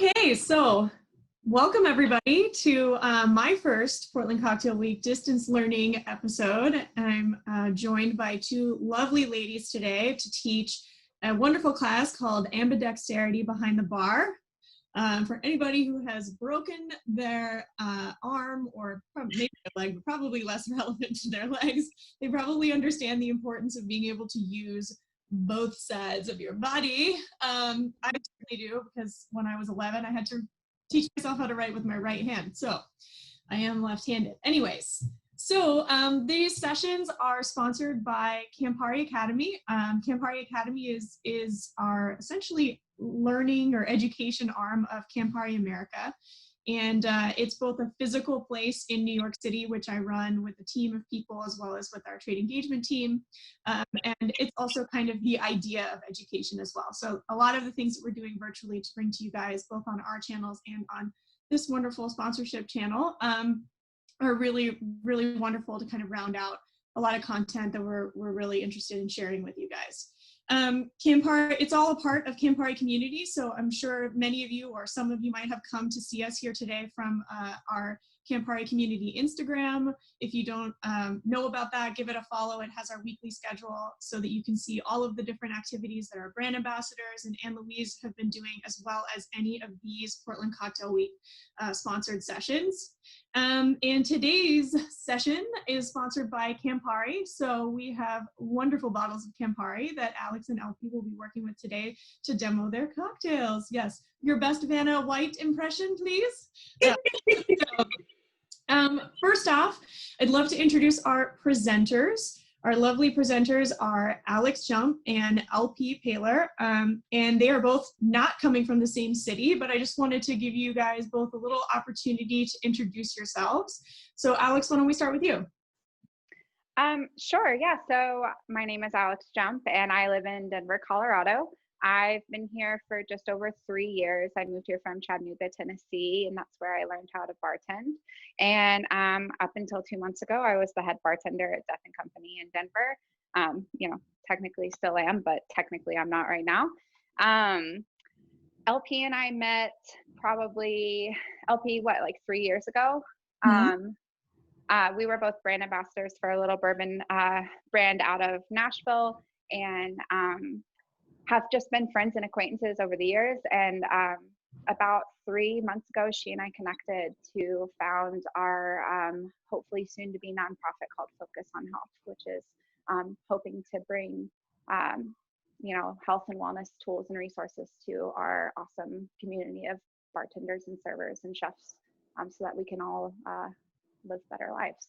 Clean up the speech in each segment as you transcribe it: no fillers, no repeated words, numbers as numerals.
Okay, so welcome everybody to my first Portland Cocktail Week distance learning episode. I'm joined by two lovely ladies today to teach a wonderful class called Ambidexterity Behind the Bar. For anybody who has broken their arm or maybe their leg, but probably less relevant to their legs, they probably understand the importance of being able to use both sides of your body. I certainly do, because when I was 11, I had to teach myself how to write with my right hand. So I am left-handed. Anyways, so these sessions are sponsored by Campari Academy. Campari Academy is our essentially learning or education arm of Campari America. And it's both a physical place in New York City, which I run with a team of people as well as with our trade engagement team. And it's also kind of the idea of education as well. So a lot of the things that we're doing virtually to bring to you guys, both on our channels and on this wonderful sponsorship channel, are really, really wonderful to kind of round out a lot of content that we're really interested in sharing with you guys. Campari, it's all a part of Campari community, so I'm sure many of you or some of you might have come to see us here today from our Campari community Instagram. If you don't know about that, give it a follow. It has our weekly schedule so that you can see all of the different activities that our brand ambassadors and Anne-Louise have been doing, as well as any of these Portland Cocktail Week sponsored sessions. And today's session is sponsored by Campari. So we have wonderful bottles of Campari that Alex and LP will be working with today to demo their cocktails. Yes, your best Vanna White impression, please. First off, I'd love to introduce our presenters. Our lovely presenters are Alex Jump and LP Paylor, and they are both not coming from the same city, but I just wanted to give you guys both a little opportunity to introduce yourselves. So Alex, why don't we start with you? Sure, yeah. So my name is Alex Jump and I live in Denver, Colorado. I've been here for just over 3 years. I moved here from Chattanooga, Tennessee, and that's where I learned how to bartend. And up until 2 months ago, I was the head bartender at Death & Company in Denver. Technically still am, but technically I'm not right now. LP and I met probably, like 3 years ago. We were both brand ambassadors for a little bourbon brand out of Nashville, and have just been friends and acquaintances over the years. And about 3 months ago, she and I connected to found our hopefully soon to be nonprofit called Focus on Health, which is hoping to bring health and wellness tools and resources to our awesome community of bartenders and servers and chefs, so that we can all live better lives.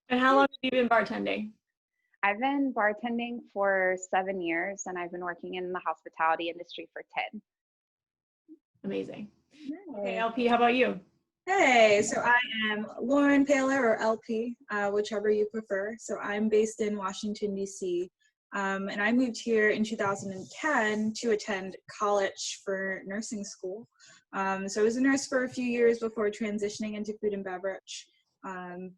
And how long have you been bartending? I've been bartending for 7 years, and I've been working in the hospitality industry for 10. Amazing. Okay, LP, how about you? Hey, so I am Lauren Paylor, or LP, whichever you prefer. So I'm based in Washington, D.C., and I moved here in 2010 to attend college for nursing school. So I was a nurse for a few years before transitioning into food and beverage.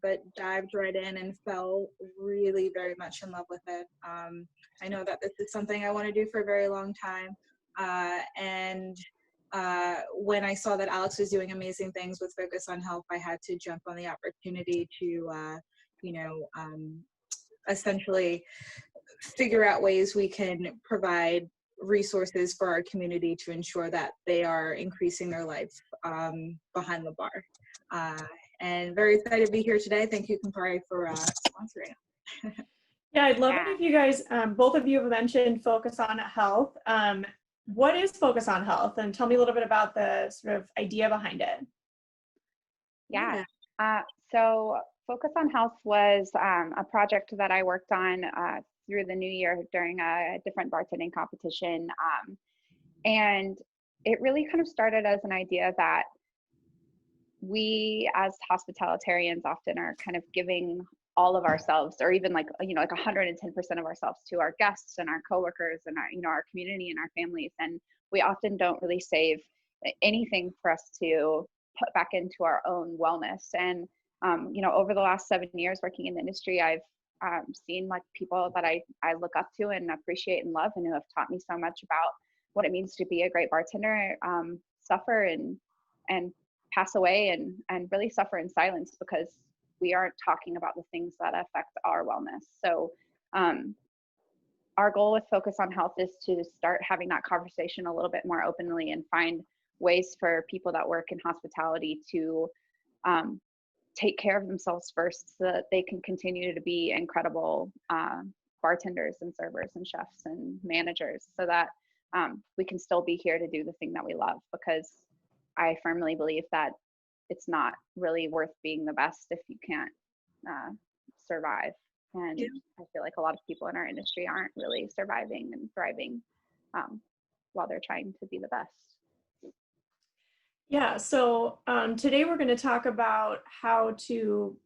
But dived right in and fell really very much in love with it. I know that this is something I want to do for a very long time. And when I saw that Alex was doing amazing things with Focus on Health, I had to jump on the opportunity to, essentially figure out ways we can provide resources for our community to ensure that they are increasing their life behind the bar. And very excited to be here today. Thank you, Campari, for sponsoring. Yeah, I'd love it if you guys, both of you have mentioned Focus on Health. What is Focus on Health? And tell me a little bit about the sort of idea behind it. Yeah. So Focus on Health was a project that I worked on through the new year during a different bartending competition. And it really kind of started as an idea that we as hospitalitarians often are kind of giving all of ourselves, or even like 110% of ourselves, to our guests and our coworkers and our community and our families. And we often don't really save anything for us to put back into our own wellness. And over the last 7 years working in the industry, I've seen like people that I look up to and appreciate and love, and who have taught me so much about what it means to be a great bartender, suffer and pass away and really suffer in silence because we aren't talking about the things that affect our wellness. So our goal with Focus on Health is to start having that conversation a little bit more openly and find ways for people that work in hospitality to take care of themselves first so that they can continue to be incredible bartenders and servers and chefs and managers, so that we can still be here to do the thing that we love, because I firmly believe that it's not really worth being the best if you can't survive. And Yeah. I feel like a lot of people in our industry aren't really surviving and thriving while they're trying to be the best. Yeah, so today we're going to talk about how to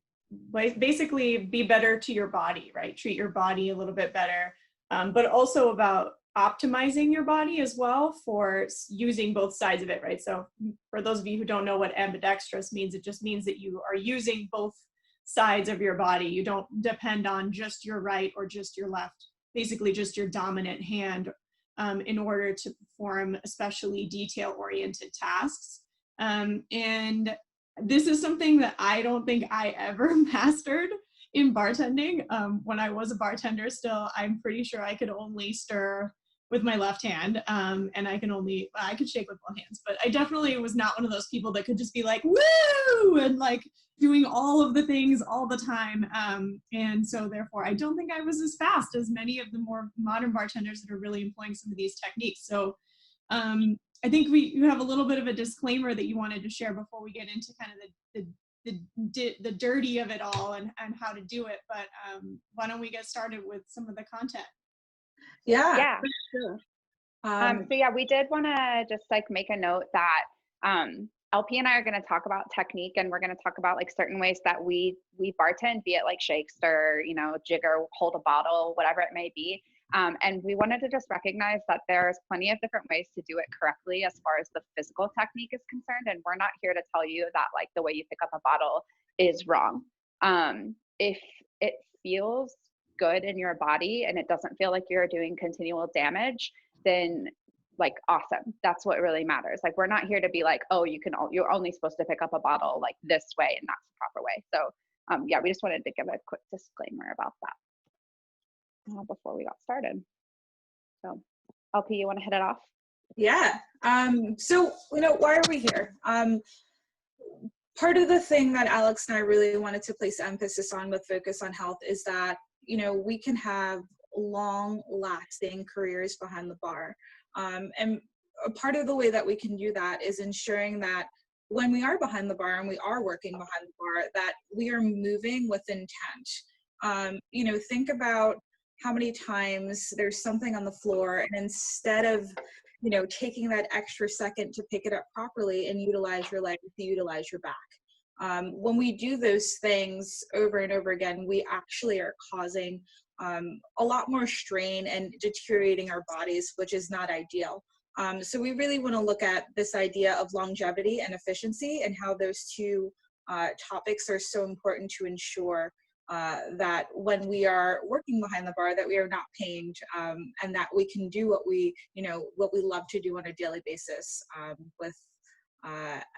basically be better to your body, right? Treat your body a little bit better, but also about optimizing your body as well for using both sides of it, right? So for those of you who don't know what ambidextrous means, it just means that you are using both sides of your body. You don't depend on just your right or just your left, basically just your dominant hand in order to perform especially detail-oriented tasks. And this is something that I don't think I ever mastered in bartending. When I was a bartender still, I'm pretty sure I could only stir with my left hand, and I could shake with both hands, but I definitely was not one of those people that could just be like, woo, and like doing all of the things all the time. And so therefore, I don't think I was as fast as many of the more modern bartenders that are really employing some of these techniques. So I think you have a little bit of a disclaimer that you wanted to share before we get into kind of the dirty of it all and how to do it. But why don't we get started with some of the content? Yeah. Sure. So yeah, we did want to just like make a note that LP and I are going to talk about technique, and we're going to talk about like certain ways that we bartend, be it like shake, stir, jigger, hold a bottle, whatever it may be. And we wanted to just recognize that there's plenty of different ways to do it correctly as far as the physical technique is concerned. And we're not here to tell you that like the way you pick up a bottle is wrong. If it feels good in your body and it doesn't feel like you're doing continual damage, then like awesome. That's what really matters. Like we're not here to be like, oh, you're only supposed to pick up a bottle like this way and that's the proper way. So yeah, we just wanted to give a quick disclaimer about that before we got started. So LP, you want to hit it off? Yeah. So, why are we here? Part of the thing that Alex and I really wanted to place emphasis on with Focus on Health is that, we can have long lasting careers behind the bar. And a part of the way that we can do that is ensuring that when we are behind the bar and we are working behind the bar, that we are moving with intent. Think about how many times there's something on the floor, and instead of taking that extra second to pick it up properly and utilize your leg, to utilize your back. When we do those things over and over again, we actually are causing a lot more strain and deteriorating our bodies, which is not ideal. So we really want to look at this idea of longevity and efficiency, and how those two topics are so important to ensure that when we are working behind the bar, that we are not pained, and that we can do what we love to do on a daily basis with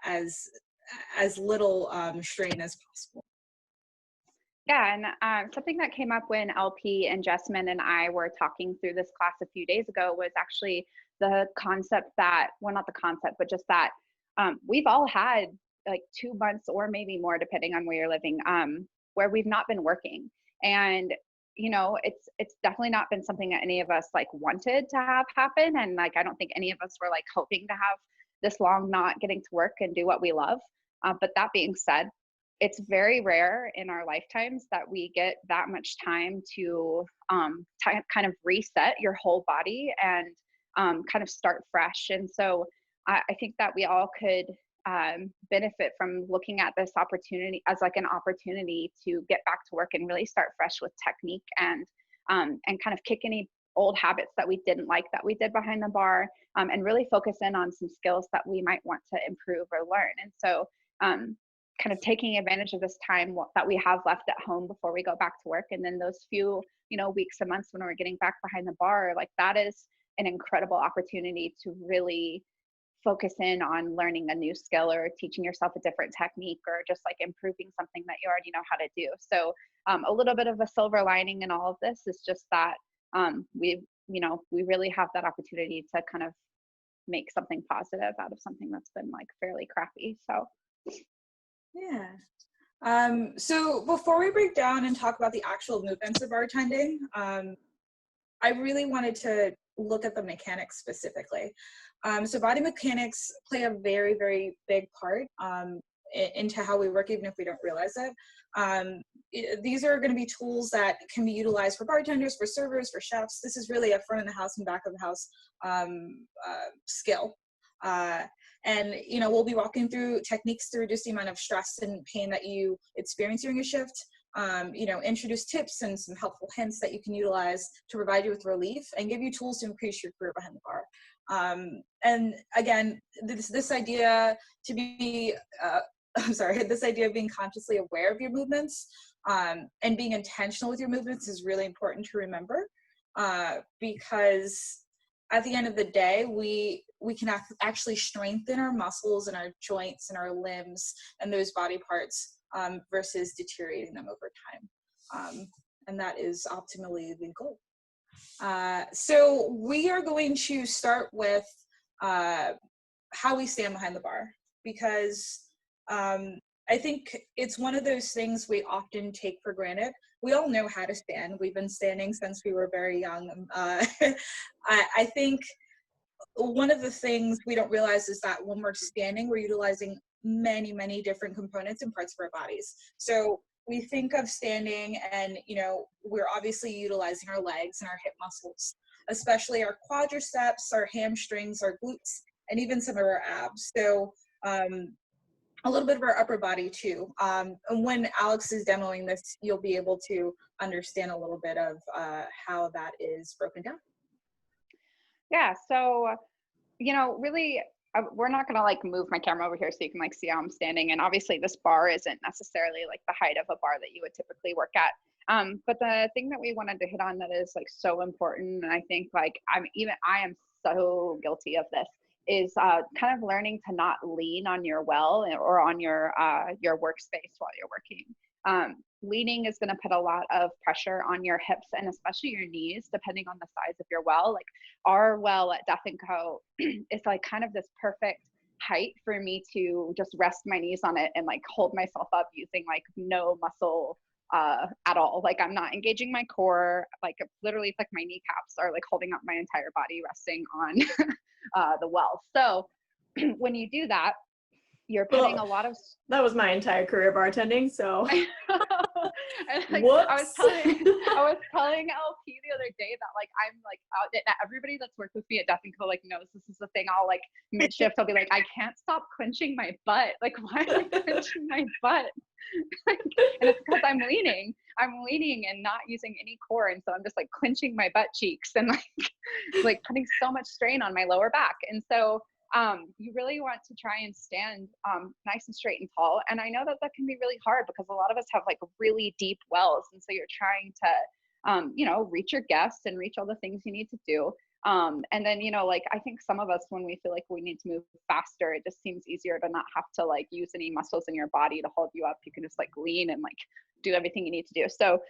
as little strain as possible. Yeah, and something that came up when LP and Jessamine and I were talking through this class a few days ago was actually the concept that, well, not the concept, but just that we've all had like 2 months or maybe more, depending on where you're living, where we've not been working. And, it's definitely not been something that any of us like wanted to have happen. And like, I don't think any of us were like hoping to have this long not getting to work and do what we love. But that being said, it's very rare in our lifetimes that we get that much time to kind of reset your whole body and kind of start fresh. And so I think that we all could benefit from looking at this opportunity as like an opportunity to get back to work and really start fresh with technique and kind of kick any old habits that we didn't like that we did behind the bar, and really focus in on some skills that we might want to improve or learn. And so kind of taking advantage of this time that we have left at home before we go back to work, and then those few weeks and months when we're getting back behind the bar, like that is an incredible opportunity to really focus in on learning a new skill or teaching yourself a different technique or just like improving something that you already know how to do. So a little bit of a silver lining in all of this is just that we really have that opportunity to kind of make something positive out of something that's been like fairly crappy. So yeah. So before we break down and talk about the actual movements of bartending, I really wanted to look at the mechanics specifically. So body mechanics play a very, very big part into how we work, even if we don't realize it. These are going to be tools that can be utilized for bartenders, for servers, for chefs. This is really a front of the house and back of the house skill. And we'll be walking through techniques to reduce the amount of stress and pain that you experience during a shift. Introduce tips and some helpful hints that you can utilize to provide you with relief and give you tools to increase your career behind the bar. And again, this idea to be, this idea of being consciously aware of your movements and being intentional with your movements is really important to remember because at the end of the day, we can actually strengthen our muscles and our joints and our limbs and those body parts versus deteriorating them over time. And that is optimally the goal. So we are going to start with how we stand behind the bar, because I think it's one of those things we often take for granted. We all know how to stand. We've been standing since we were very young. I think one of the things we don't realize is that when we're standing, we're utilizing many, many different components and parts of our bodies. So we think of standing and, we're obviously utilizing our legs and our hip muscles, especially our quadriceps, our hamstrings, our glutes, and even some of our abs. So a little bit of our upper body too. And when Alex is demoing this, you'll be able to understand a little bit of how that is broken down. Yeah, so, really, we're not going to like move my camera over here so you can like see how I'm standing. And obviously this bar isn't necessarily like the height of a bar that you would typically work at. But the thing that we wanted to hit on that is like so important, and I think like I am so guilty of this, is kind of learning to not lean on your well or on your workspace while you're working. Leaning is going to put a lot of pressure on your hips and especially your knees, depending on the size of your well. Like our well at Death & Co. is like kind of this perfect height for me to just rest my knees on it and like hold myself up using like no muscle at all. Like I'm not engaging my core. Like literally it's like my kneecaps are like holding up my entire body resting on the well. So when you do that, you're putting a lot of. That was my entire career bartending. So. Like, Whoops. I was telling LP the other day that like I'm like out. Everybody that's worked with me at Death & Co. like knows this is the thing. I'll like mid shift, I'll be like, I can't stop clenching my butt. Like why am I clenching my butt? And it's because I'm leaning and not using any core, and so I'm just like clenching my butt cheeks and like putting so much strain on my lower back. And so you really want to try and stand nice and straight and tall. And I know that can be really hard because a lot of us have like really deep wells, and so you're trying to reach your guests and reach all the things you need to do. And then like I think some of us, when we feel like we need to move faster, it just seems easier to not have to like use any muscles in your body to hold you up. You can just like lean and like do everything you need to do. So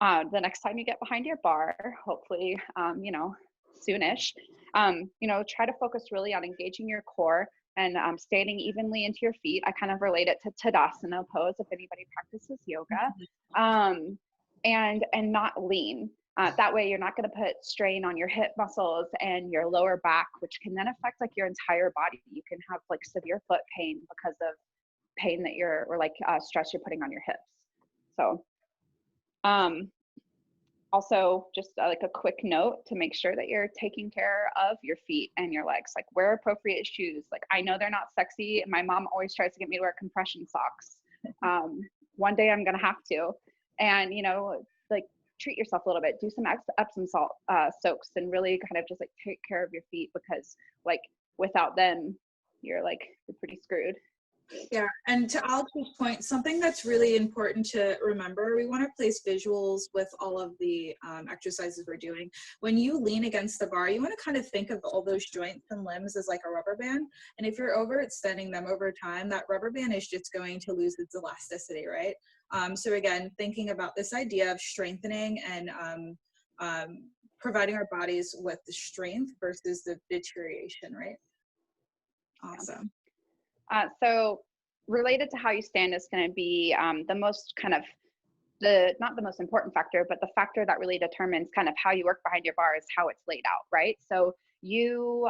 the next time you get behind your bar, hopefully soonish, try to focus really on engaging your core and standing evenly into your feet. I kind of relate it to Tadasana pose if anybody practices yoga, and not lean. That way you're not going to put strain on your hip muscles and your lower back, which can then affect like your entire body. You can have like severe foot pain because of pain that stress you're putting on your hips. So also, just like a quick note to make sure that you're taking care of your feet and your legs. Like wear appropriate shoes. Like I know they're not sexy. My mom always tries to get me to wear compression socks. One day I'm gonna have to. And like treat yourself a little bit. Do some Epsom salt soaks and really kind of just like take care of your feet, because like without them, you're pretty screwed. Yeah, and to Alex's point, something that's really important to remember, we want to place visuals with all of the exercises we're doing. When you lean against the bar, you want to kind of think of all those joints and limbs as like a rubber band. And if you're overextending them over time, that rubber band is just going to lose its elasticity, right? So again, thinking about this idea of strengthening and providing our bodies with the strength versus the deterioration, right? Awesome. So related to how you stand is going to be the most kind of not the most important factor, but the factor that really determines kind of how you work behind your bar is how it's laid out, right? So you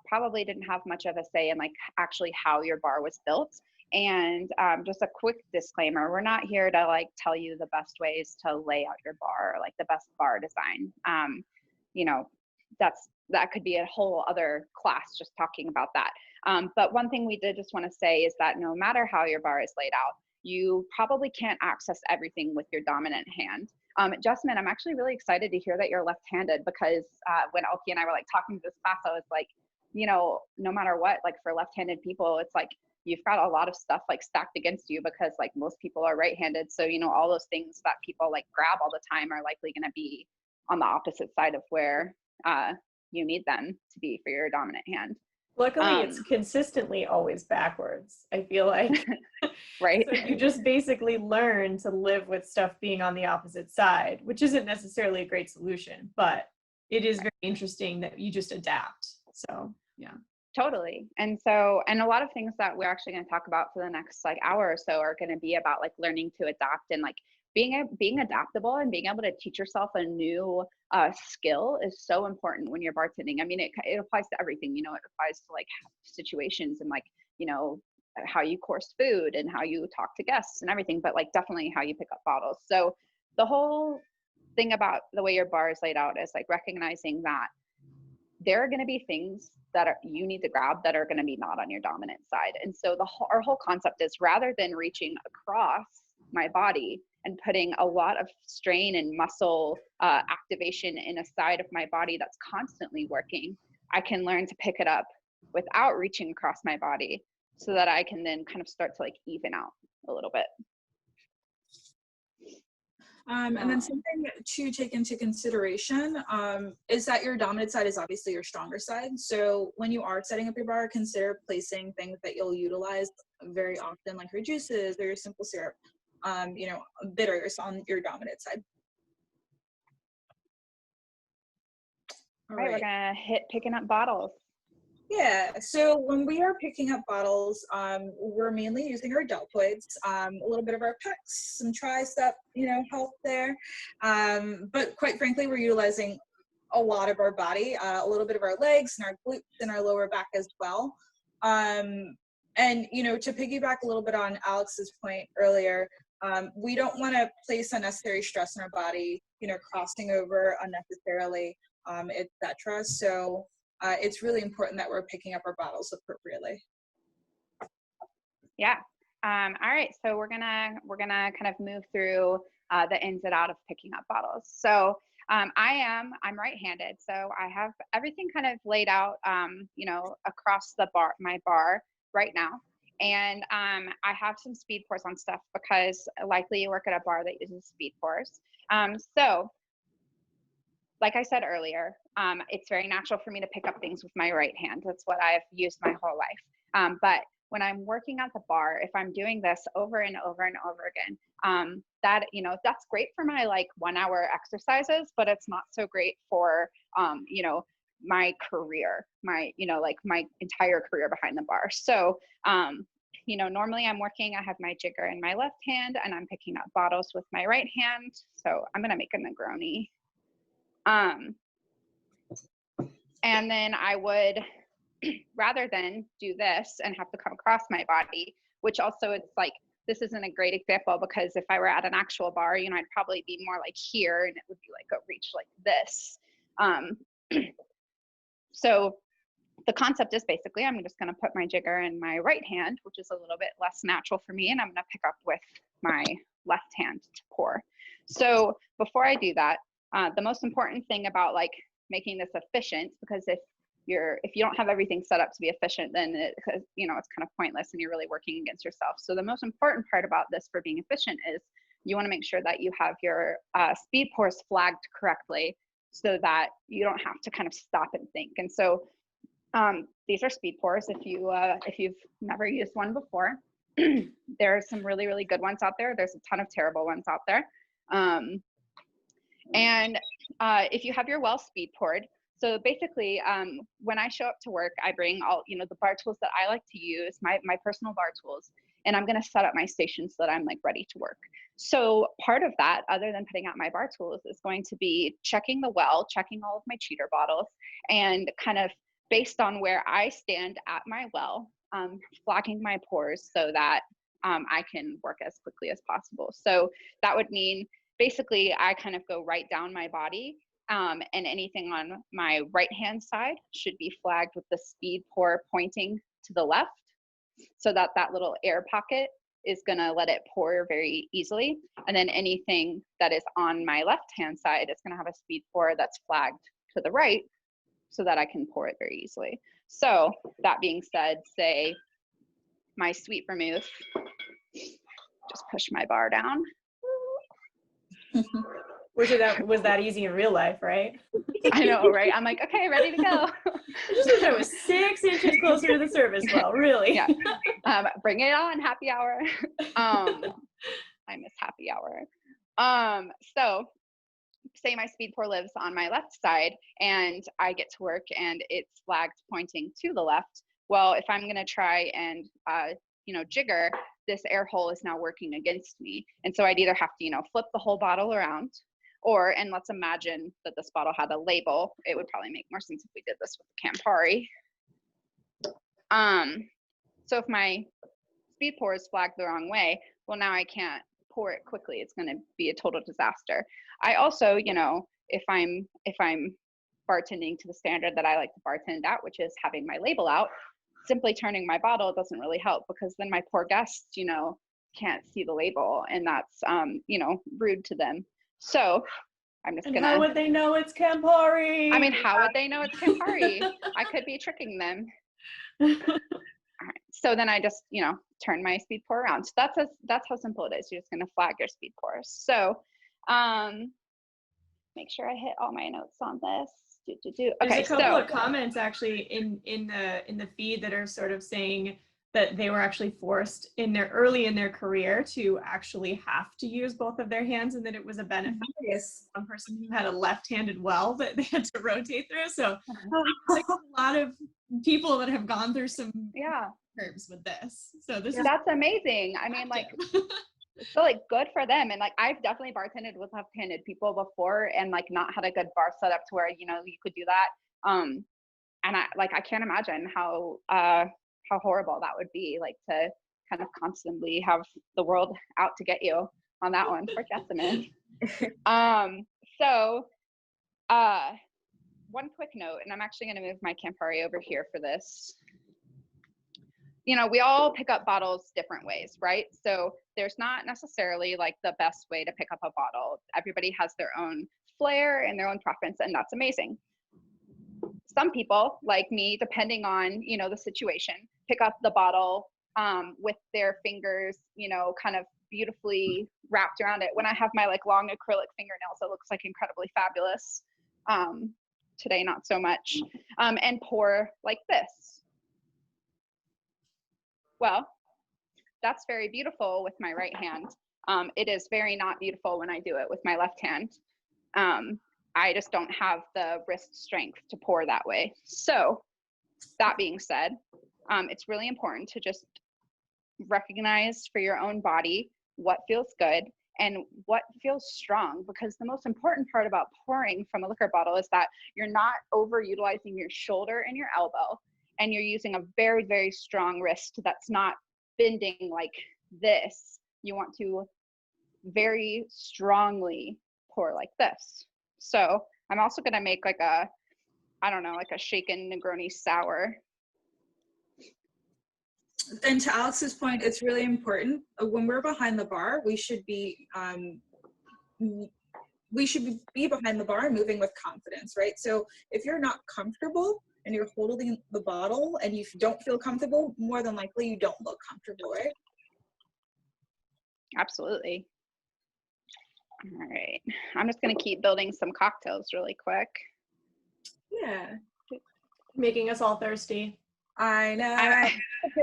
probably didn't have much of a say in like actually how your bar was built. And just a quick disclaimer, we're not here to like tell you the best ways to lay out your bar, or like the best bar design. You know, that could be a whole other class just talking about that. But one thing we did just want to say is that no matter how your bar is laid out, you probably can't access everything with your dominant hand. Jasmine, I'm actually really excited to hear that you're left-handed, because when Elke and I were like talking to this class, I was like, you know, no matter what, like for left-handed people, it's like you've got a lot of stuff like stacked against you, because like most people are right-handed. So, you know, all those things that people like grab all the time are likely going to be on the opposite side of where you need them to be for your dominant hand. Luckily, it's consistently always backwards, I feel like. Right. So you just basically learn to live with stuff being on the opposite side, which isn't necessarily a great solution, but it is very interesting that you just adapt. So, yeah. Totally. And so, and a lot of things that we're actually going to talk about for the next like hour or so are going to be about like learning to adapt, and like being adaptable and being able to teach yourself a new skill is so important when you're bartending. I mean, it applies to everything, you know, it applies to like situations and like, you know, how you course food and how you talk to guests and everything, but like definitely how you pick up bottles. So the whole thing about the way your bar is laid out is like recognizing that there are going to be things that you need to grab that are going to be not on your dominant side. And so our whole concept is, rather than reaching across my body and putting a lot of strain and muscle activation in a side of my body that's constantly working, I can learn to pick it up without reaching across my body, so that I can then kind of start to like even out a little bit. And then something to take into consideration is that your dominant side is obviously your stronger side. So when you are setting up your bar, consider placing things that you'll utilize very often, like your juices or your simple syrup, you know, bitters on your dominant side. All right, we're gonna hit picking up bottles. Yeah, so when we are picking up bottles, we're mainly using our deltoids, a little bit of our pecs, some tricep, you know, help there. But quite frankly, we're utilizing a lot of our body, a little bit of our legs and our glutes and our lower back as well. And, you know, to piggyback a little bit on Alex's point earlier, we don't want to place unnecessary stress on our body, you know, crossing over unnecessarily, etc. So it's really important that we're picking up our bottles appropriately. Yeah. All right. So we're gonna kind of move through the ins and out of picking up bottles. So I'm right-handed, so I have everything kind of laid out, you know, across my bar right now. And I have some speed pours on stuff, because likely you work at a bar that uses speed pours. So like I said earlier, it's very natural for me to pick up things with my right hand. That's what I've used my whole life. But when I'm working at the bar, if I'm doing this over and over and over again, that, you know, that's great for my like 1 hour exercises, but it's not so great for, you know, my career, you know, like my entire career behind the bar. So, you know, normally I have my jigger in my left hand and I'm picking up bottles with my right hand. So I'm going to make a Negroni. And then I would, rather than do this and have to come across my body, which also it's like, this isn't a great example, because if I were at an actual bar, you know, I'd probably be more like here and it would be like a reach like this. So the concept is basically, I'm just going to put my jigger in my right hand, which is a little bit less natural for me, and I'm going to pick up with my left hand to pour. So before I do that, the most important thing about like making this efficient, because if if you don't have everything set up to be efficient, then it's kind of pointless and you're really working against yourself. So the most important part about this for being efficient is you want to make sure that you have your speed pores flagged correctly so that you don't have to kind of stop and think. And so these are speed pores. If you've never used one before, there are some really, really good ones out there. There's a ton of terrible ones out there. And if you have your well speed poured, so basically, when I show up to work, I bring all, the bar tools that I like to use, my personal bar tools, and I'm going to set up my station so that I'm like ready to work. So part of that, other than putting out my bar tools, is going to be checking the well, checking all of my cheater bottles, and kind of based on where I stand at my well, flagging my pores so that I can work as quickly as possible. So that would mean basically I kind of go right down my body, and anything on my right hand side should be flagged with the speed pour pointing to the left, so that that little air pocket is going to let it pour very easily. And then anything that is on my left hand side is going to have a speed pour that's flagged to the right so that I can pour it very easily. So that being said, say my sweet vermouth, just push my bar down. Was that easy in real life, right? I know, right? I'm like, okay, ready to go. I just wish I was 6 inches closer to the service well, really. Yeah. Bring it on, happy hour. I miss happy hour. So say my speed pour lives on my left side and I get to work and it's flagged pointing to the left. Well, if I'm going to try and, jigger, this air hole is now working against me. And so I'd either have to, flip the whole bottle around, and let's imagine that this bottle had a label. It would probably make more sense if we did this with the Campari. So if my speed pour is flagged the wrong way, well, now I can't pour it quickly. It's going to be a total disaster. I also, if I'm bartending to the standard that I like to bartend at, which is having my label out, simply turning my bottle doesn't really help, because then my poor guests, can't see the label, and that's, rude to them. So I'm just How would they know it's Campari? I mean, how would they know it's Campari? I could be tricking them. All right. So then I just, turn my speed pour around. So that's how simple it is. You're just going to flag your speed pours. So make sure I hit all my notes on this. Okay, there's a couple of comments actually in the feed that are sort of saying that they were actually forced early in their career to actually have to use both of their hands, and that it was a benefit. Yes. One person who had a left-handed well that they had to rotate through. So there's a lot of people that have gone through some terms with this. So that's amazing. I mean, like, so like good for them. And like, I've definitely bartended with left-handed people before and like not had a good bar set up to where, you could do that. And I can't imagine how horrible that would be, like to kind of constantly have the world out to get you on that one. For Jessamine. So one quick note, and I'm actually going to move my Campari over here for this. We all pick up bottles different ways, right? So there's not necessarily like the best way to pick up a bottle. Everybody has their own flair and their own preference, and that's amazing. Some people, like me, depending on, the situation, pick up the bottle with their fingers, kind of beautifully wrapped around it. When I have my like long acrylic fingernails, it looks like incredibly fabulous. Today, not so much. And pour like this. Well, that's very beautiful with my right hand. It is very not beautiful when I do it with my left hand. I just don't have the wrist strength to pour that way. So that being said, it's really important to just recognize for your own body what feels good and what feels strong, because the most important part about pouring from a liquor bottle is that you're not overutilizing your shoulder and your elbow, and you're using a very, very strong wrist that's not bending like this. You want to very strongly pour like this. So I'm also going to make like a shaken Negroni sour. And to Alex's point, it's really important when we're behind the bar, we should be behind the bar moving with confidence, right? So if you're not comfortable and you're holding the bottle and you don't feel comfortable, more than likely you don't look comfortable, right? Absolutely. All right. I'm just going to keep building some cocktails really quick. Yeah. Making us all thirsty. I know.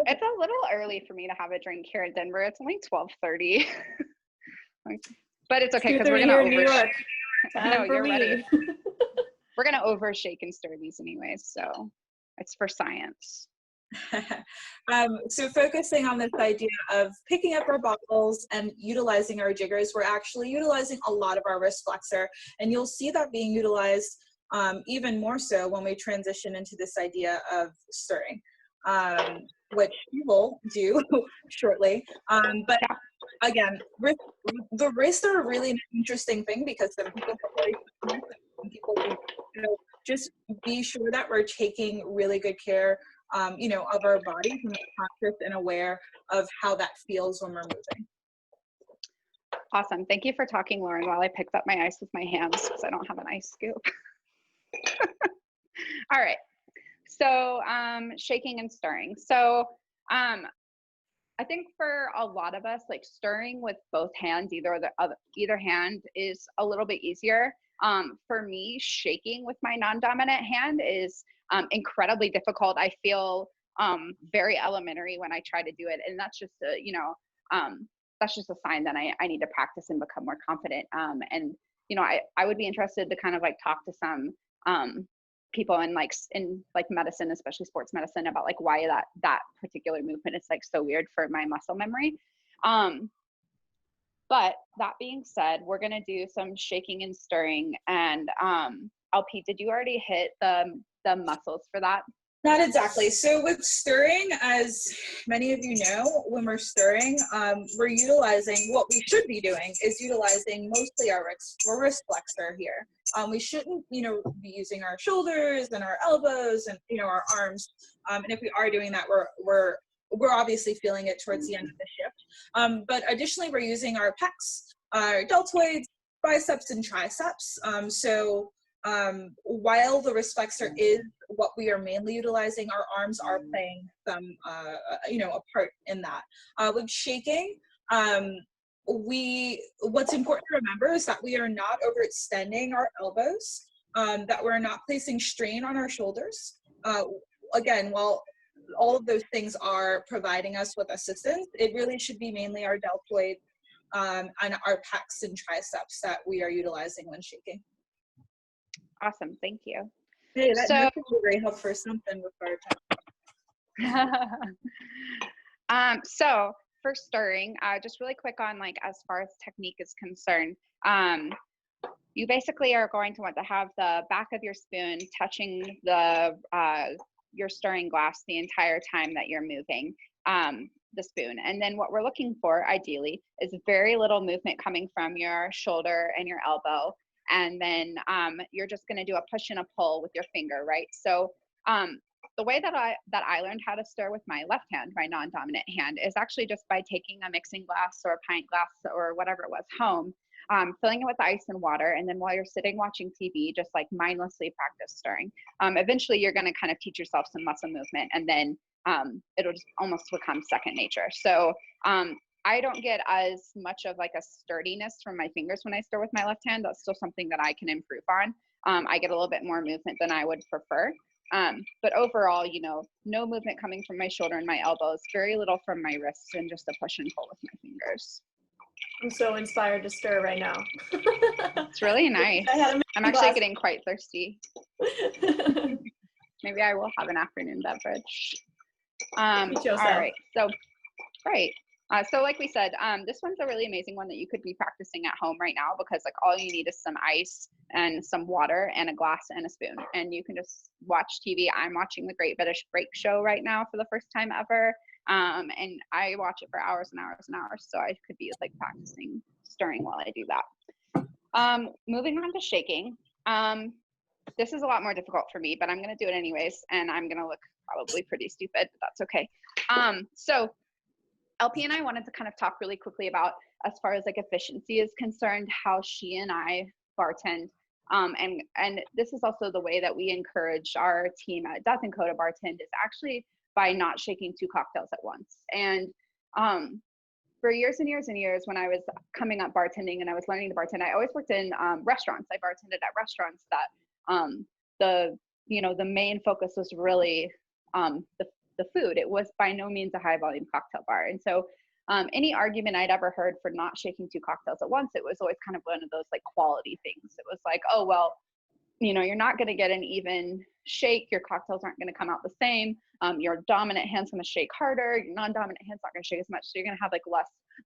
It's a little early for me to have a drink here in Denver. It's only 12:30. But it's okay because we're going to New York. No, you're me. ready. We're going to overshake and stir these anyways, so it's for science. So focusing on this idea of picking up our bottles and utilizing our jiggers, we're actually utilizing a lot of our wrist flexor, and you'll see that being utilized even more so when we transition into this idea of stirring, which we will do shortly. But again, the wrists are a really interesting thing because some people are very sensitive, some people don't. So just be sure that we're taking really good care of our bodies and conscious and aware of how that feels when we're moving. Awesome. Thank you for talking, Lauren, while I picked up my ice with my hands because I don't have an ice scoop. All right. So shaking and stirring. So I think for a lot of us, like stirring with both hands, either hand is a little bit easier. For me, shaking with my non-dominant hand is incredibly difficult. I feel very elementary when I try to do it, and that's just that's just a sign that I need to practice and become more confident. And I would be interested to kind of like talk to some people in medicine, especially sports medicine, about like why that particular movement is like so weird for my muscle memory. But that being said, we're going to do some shaking and stirring. And LP, did you already hit the muscles for that? Not exactly. So with stirring, as many of you know, when we're stirring, we're utilizing, what we should be doing is utilizing mostly our wrist flexor here. We shouldn't, be using our shoulders and our elbows and, our arms. And if we are doing that, we're obviously feeling it towards the end of the shift. But additionally, we're using our pecs, our deltoids, biceps, and triceps. While the wrist flexor is what we are mainly utilizing, our arms are playing some, a part in that. With shaking, what's important to remember is that we are not overextending our elbows, that we're not placing strain on our shoulders. Again, while all of those things are providing us with assistance, it really should be mainly our deltoids and our pecs and triceps that we are utilizing when shaking. Awesome, thank you. Hey, that would really help for something with our time. So for stirring, just really quick on like as far as technique is concerned, you basically are going to want to have the back of your spoon touching your stirring glass the entire time that you're moving the spoon. And then what we're looking for ideally is very little movement coming from your shoulder and your elbow. And then you're just going to do a push and a pull with your finger, right? So the way that I learned how to stir with my left hand, my non-dominant hand, is actually just by taking a mixing glass or a pint glass or whatever it was home, filling it with ice and water, and then while you're sitting watching TV, just like mindlessly practice stirring. Eventually, you're going to kind of teach yourself some muscle movement, and then it'll just almost become second nature. So I don't get as much of like a sturdiness from my fingers when I stir with my left hand. That's still something that I can improve on. I get a little bit more movement than I would prefer. But overall, no movement coming from my shoulder and my elbows, very little from my wrists, and just a push and pull with my fingers. I'm so inspired to stir right now. It's really nice. I'm actually getting quite thirsty. Maybe I will have an afternoon beverage. All right, so great. So like we said, this one's a really amazing one that you could be practicing at home right now, because like all you need is some ice and some water and a glass and a spoon, and you can just watch TV. I'm watching the Great British Bake Show right now for the first time ever, and I watch it for hours and hours and hours. So I could be like practicing stirring while I do that. Moving on to shaking. This is a lot more difficult for me, but I'm going to do it anyways, and I'm going to look probably pretty stupid, but that's okay. So LP and I wanted to kind of talk really quickly about, as far as like efficiency is concerned, how she and I bartend And this is also the way that we encourage our team at Death and Co to bartend, is actually by not shaking 2 cocktails at once. And for years and years and years, when I was coming up bartending and I was learning to bartend, I always worked in restaurants. I bartended at restaurants that the main focus was really the food. It was by no means a high volume cocktail bar. And so any argument I'd ever heard for not shaking 2 cocktails at once, it was always kind of one of those like quality things. It was like, oh, well, you're not going to get an even shake. Your cocktails aren't going to come out the same. Your dominant hand's going to shake harder. Your non-dominant hand's not going to shake as much. So you're going to have like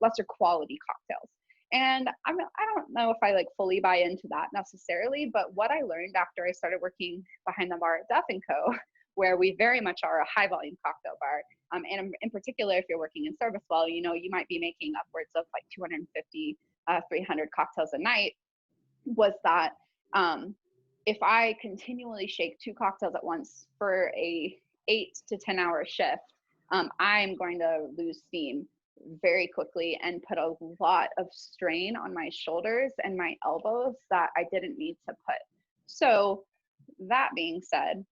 lesser quality cocktails. And I don't know if I like fully buy into that necessarily, but what I learned after I started working behind the bar at Death & Co, where we very much are a high volume cocktail bar, and in particular, if you're working in service well, you might be making upwards of like 250, 300 cocktails a night, was that if I continually shake 2 cocktails at once for a 8 to 10 hour shift, I'm going to lose steam very quickly and put a lot of strain on my shoulders and my elbows that I didn't need to put. So that being said,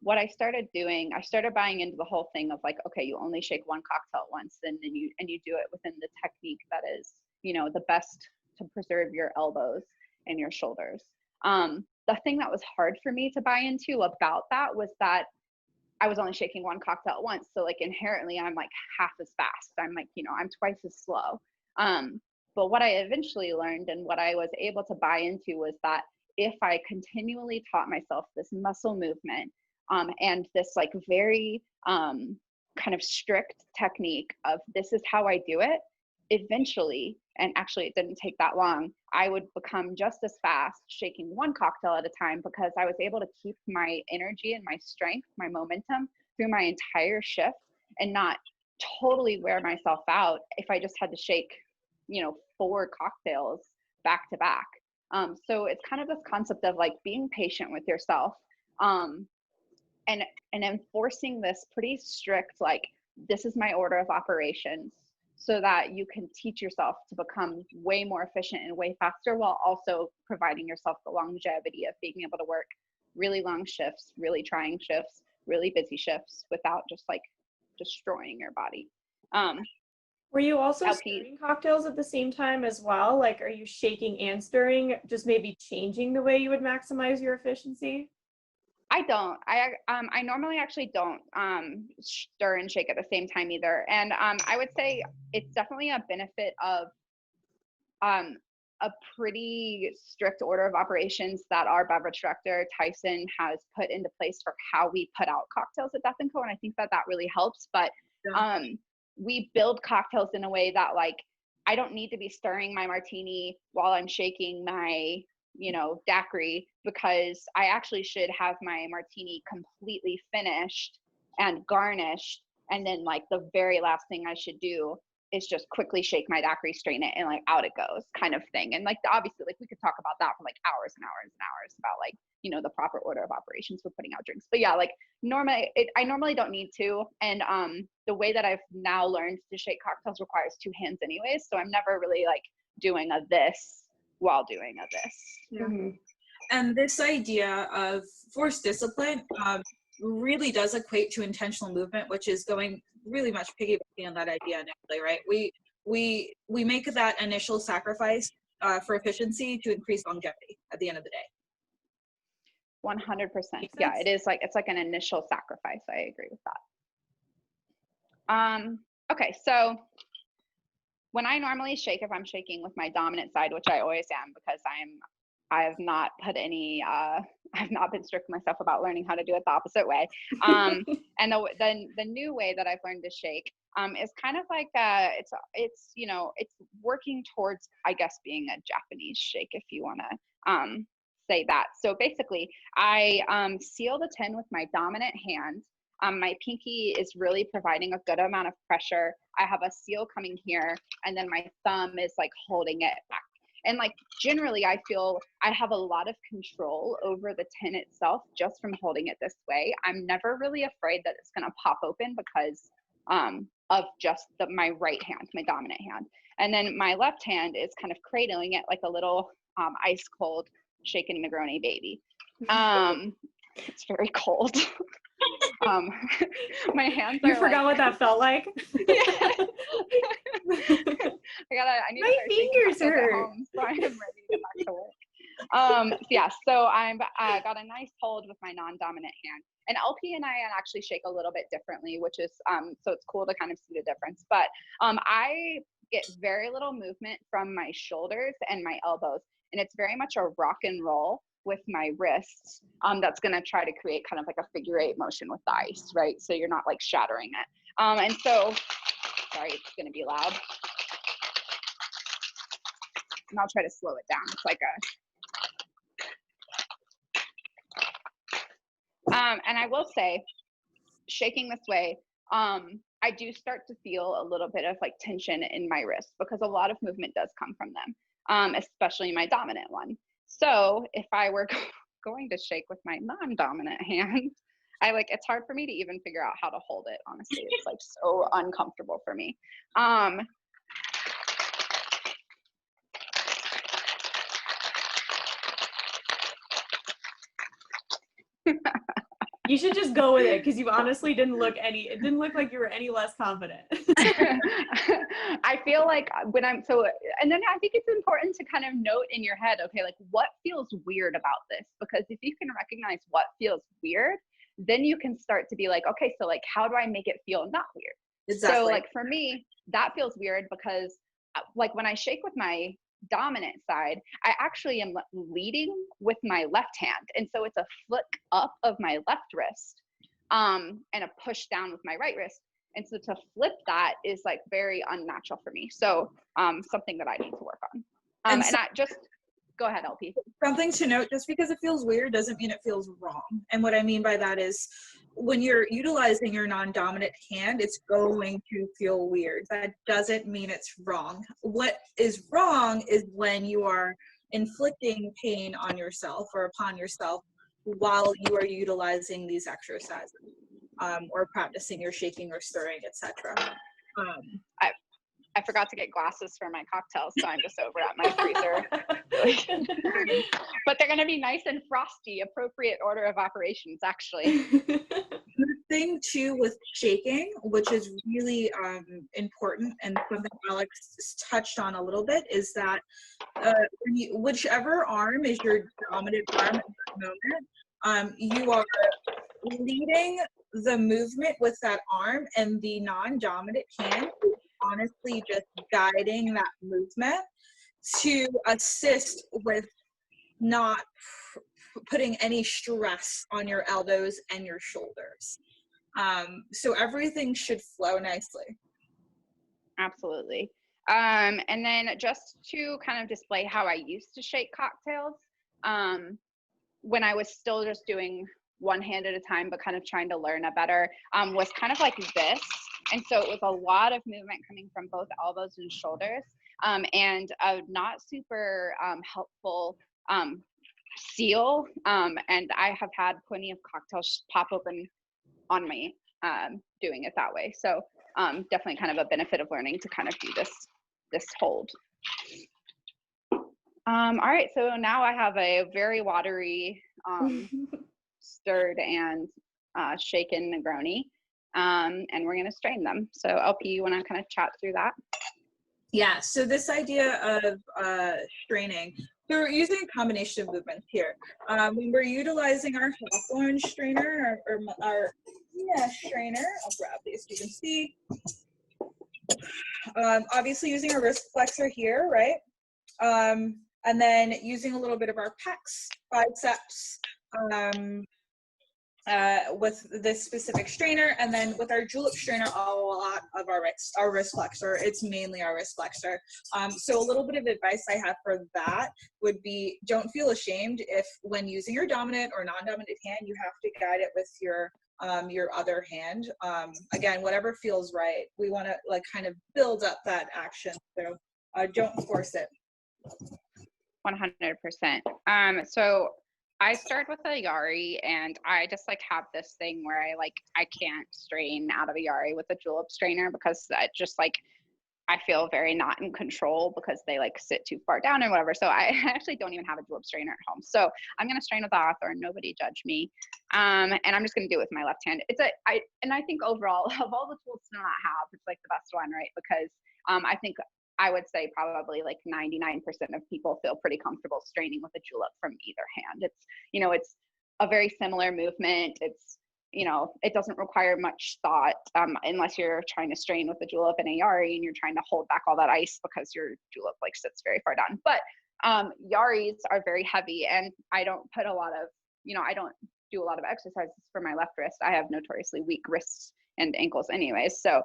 what I started doing, I started buying into the whole thing of like, okay, you only shake 1 cocktail at once, and then you do it within the technique that is, the best to preserve your elbows and your shoulders. The thing that was hard for me to buy into about that was that I was only shaking 1 cocktail at once. So like inherently I'm like half as fast. I'm like, I'm twice as slow. But what I eventually learned and what I was able to buy into was that if I continually taught myself this muscle movement and this like very kind of strict technique of this is how I do it, eventually, and actually it didn't take that long, I would become just as fast shaking 1 cocktail at a time, because I was able to keep my energy and my strength, my momentum through my entire shift and not totally wear myself out if I just had to shake, 4 cocktails back to back. So it's kind of this concept of like being patient with yourself and enforcing this pretty strict, like, this is my order of operations, so that you can teach yourself to become way more efficient and way faster, while also providing yourself the longevity of being able to work really long shifts, really trying shifts, really busy shifts without just like destroying your body. Were you also LP, stirring cocktails at the same time as well? Like, are you shaking and stirring, just maybe changing the way you would maximize your efficiency? I don't. I normally actually don't stir and shake at the same time either. And I would say it's definitely a benefit of a pretty strict order of operations that our beverage director, Tyson, has put into place for how we put out cocktails at Death & Co. And I think that really helps. But we build cocktails in a way that, like, I don't need to be stirring my martini while I'm shaking my daiquiri, because I actually should have my martini completely finished and garnished, and then like the very last thing I should do is just quickly shake my daiquiri, strain it, and like out it goes, kind of thing. And like obviously, like, we could talk about that for like hours and hours and hours about like the proper order of operations for putting out drinks. But yeah, like I normally don't need to, and the way that I've now learned to shake cocktails requires 2 hands anyways, so I'm never really like doing a this while doing a this. Yeah. Mm-hmm. And this idea of forced discipline really does equate to intentional movement, which is going really much piggybacking on that idea initially, right? We make that initial sacrifice for efficiency to increase longevity at the end of the day. 100%. Yeah, it is like, it's like an initial sacrifice. I agree with that. Okay, so when I normally shake, if I'm shaking with my dominant side, which I always am, because I've not put any, I've not been strict with myself about learning how to do it the opposite way. And the new way that I've learned to shake is kind of like it's working towards, I guess, being a Japanese shake, if you want to say that. So basically, I seal the tin with my dominant hand. My pinky is really providing a good amount of pressure. I have a seal coming here, and then my thumb is like holding it back. And like generally, I feel I have a lot of control over the tin itself just from holding it this way. I'm never really afraid that it's going to pop open because of just my right hand, my dominant hand. And then my left hand is kind of cradling it like a little ice cold shaking Negroni baby. It's very cold. My hands are You forgot what that felt like? Yeah. I need My to start shaking fingers cocktails at hurt. home, so I am ready to get back to work. Yeah, so I've got a nice hold with my non-dominant hand. And LP and I actually shake a little bit differently, which is, so it's cool to kind of see the difference. But I get very little movement from my shoulders and my elbows. And it's very much a rock and roll with my wrists. That's gonna try to create kind of like a figure 8 motion with the ice, right? So you're not like shattering it. And so, sorry, it's gonna be loud. And I'll try to slow it down. It's like and I will say, shaking this way, I do start to feel a little bit of like tension in my wrist because a lot of movement does come from them, especially my dominant one. So if I were going to shake with my non-dominant hand, it's hard for me to even figure out how to hold it, honestly. It's like so uncomfortable for me. You should just go with it because you honestly it didn't look like you were any less confident. I feel like when and then I think it's important to kind of note in your head, okay, like what feels weird about this? Because if you can recognize what feels weird, then you can start to be like, okay, so like, how do I make it feel not weird? Exactly. So like for me, that feels weird because like when I shake with my dominant side, I actually am leading with my left hand. And so it's a flick up of my left wrist and a push down with my right wrist. And so to flip that is like very unnatural for me. So something that I need to work on. And I just, go ahead, LP. Something to note, just because it feels weird doesn't mean it feels wrong. And what I mean by that is when you're utilizing your non-dominant hand, it's going to feel weird. That doesn't mean it's wrong. What is wrong is when you are inflicting pain on yourself or upon yourself while you are utilizing these exercises or practicing your shaking or stirring, etc. I forgot to get glasses for my cocktails, so I'm just over at my freezer. But they're going to be nice and frosty, appropriate order of operations, actually. The thing too with shaking, which is really important and something Alex touched on a little bit, is that whichever arm is your dominant arm at that moment, you are leading the movement with that arm, and the non-dominant hand is honestly just guiding that movement to assist with not putting any stress on your elbows and your shoulders. So everything should flow nicely. Absolutely. And then just to kind of display how I used to shake cocktails, when I was still just doing one hand at a time, but kind of trying to learn it better, was kind of like this. And so it was a lot of movement coming from both elbows and shoulders, and a not super helpful seal. And I have had plenty of cocktails pop open on me doing it that way. So definitely kind of a benefit of learning to kind of do this hold. All right, so now I have a very watery, stirred and shaken Negroni, and we're gonna strain them. So LP, you wanna kind of chat through that? Yeah, so this idea of straining, so we're using a combination of movements here. When we're utilizing our Hawthorne strainer, or our strainer, I'll grab these so you can see. Obviously using our wrist flexor here, right? And then using a little bit of our pecs, biceps, with this specific strainer, and then with our julep strainer, a lot of our wrist flexor. It's mainly our wrist flexor. So a little bit of advice I have for that would be, don't feel ashamed if when using your dominant or non-dominant hand, you have to guide it with your other hand. Again, whatever feels right. We want to like kind of build up that action. So don't force it. 100%. So I start with a Yari, and I just like have this thing where I can't strain out of a Yari with a julep strainer because I just like, I feel very not in control because they like sit too far down and whatever. So I actually don't even have a julep strainer at home. So I'm going to strain with the Hawthorne. Nobody judge me. And I'm just going to do it with my left hand. And I think overall of all the tools to not have, it's like the best one, right? Because I think I would say probably like 99% of people feel pretty comfortable straining with a julep from either hand. It's, it's a very similar movement. It's, it doesn't require much thought unless you're trying to strain with a julep and a Yari and you're trying to hold back all that ice because your julep like sits very far down. But Yaris are very heavy, and I don't put a lot of, I don't do a lot of exercises for my left wrist. I have notoriously weak wrists and ankles anyways. So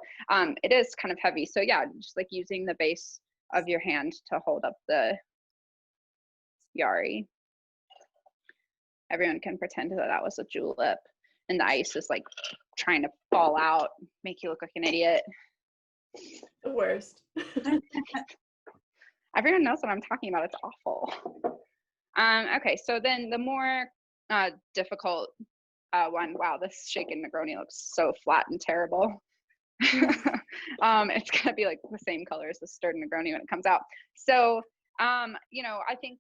it is kind of heavy. So yeah, just like using the base of your hand to hold up the Yari. Everyone can pretend that was a julep. And the ice is like trying to fall out, make you look like an idiot. The worst. Everyone knows what I'm talking about. It's awful. Okay, so then the more difficult one, wow, this shaken Negroni looks so flat and terrible. It's gonna be like the same color as the stirred Negroni when it comes out. So, I think